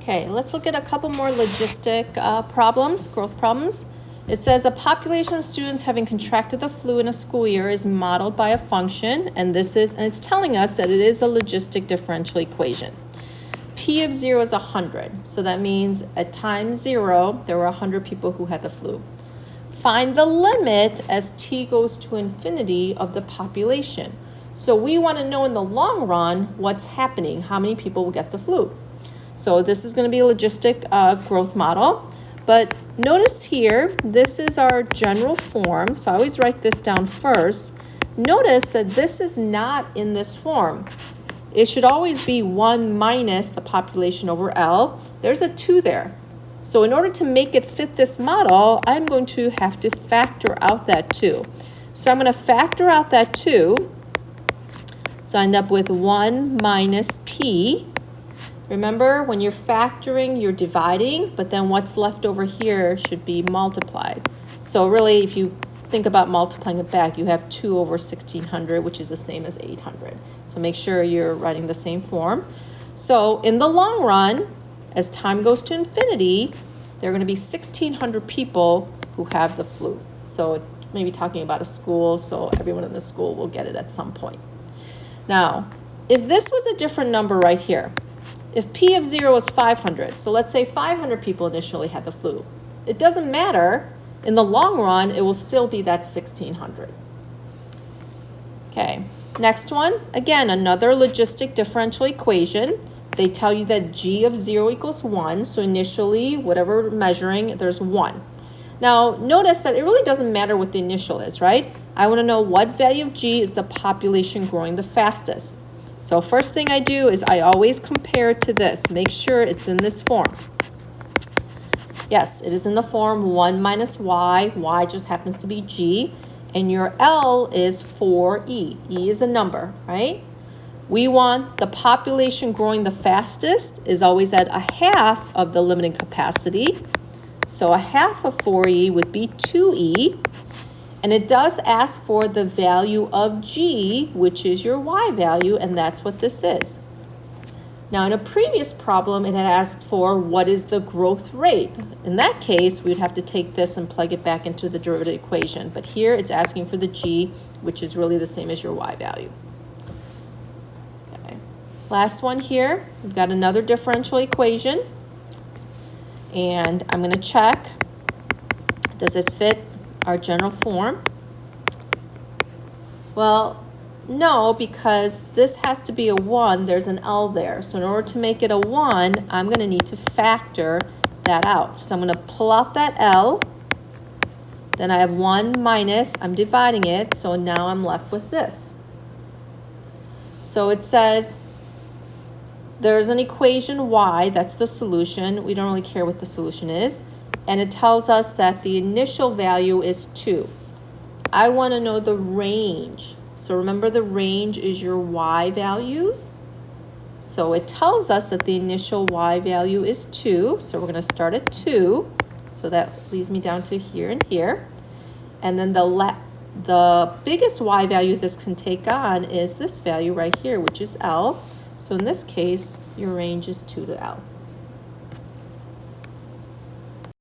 Okay, let's look at a couple more logistic problems, growth problems. It says a population of students having contracted the flu in a school year is modeled by a function, and it's telling us that it is a logistic differential equation. P of 0 is 100, so that means at time 0, there were 100 people who had the flu. Find the limit as t goes to infinity of the population. So we want to know in the long run what's happening, how many people will get the flu. So this is going to be a logistic growth model. But notice here, this is our general form. So I always write this down first. Notice that this is not in this form. It should always be 1 minus the population over L. There's a 2 there. So in order to make it fit this model, I'm going to have to factor out that 2. So I'm going to factor out that 2. So I end up with 1 minus P. Remember, when you're factoring, you're dividing, but then what's left over here should be multiplied. So really, if you think about multiplying it back, you have 2 over 1600, which is the same as 800. So make sure you're writing the same form. So in the long run, as time goes to infinity, there are going to be 1600 people who have the flu. So it's maybe talking about a school, so everyone in the school will get it at some point. Now, if this was a different number right here, if P of 0 is 500, so let's say 500 people initially had the flu, it doesn't matter. In the long run, it will still be that 1600. Okay, next one. Again, another logistic differential equation. They tell you that G of 0 equals 1, so initially, whatever we're measuring, there's 1. Now, notice that it really doesn't matter what the initial is, right? I want to know what value of G is the population growing the fastest. So first thing I do is I always compare it to this. Make sure it's in this form. Yes, it is in the form 1 minus y. Y just happens to be G. And your L is 4E. E is a number, right? We want the population growing the fastest is always at a half of the limiting capacity. So a half of 4E would be 2E. And it does ask for the value of G, which is your Y value, and that's what this is. Now, in a previous problem, it had asked for what is the growth rate. In that case, we'd have to take this and plug it back into the derivative equation. But here, it's asking for the G, which is really the same as your Y value. Okay. Last one here, we've got another differential equation. And I'm going to check, does it fit our general form? Well, no, because this has to be a 1. There's an L there. So in order to make it a 1, I'm going to need to factor that out. So I'm going to pull out that L. Then I have 1 minus. I'm dividing it. So now I'm left with this. So it says there's an equation y. That's the solution. We don't really care what the solution is. And it tells us that the initial value is 2. I want to know the range. So remember, the range is your y values. So it tells us that the initial y value is 2. So we're going to start at 2. So that leaves me down to here and here. And then the biggest y value this can take on is this value right here, which is L. So in this case, your range is 2 to L.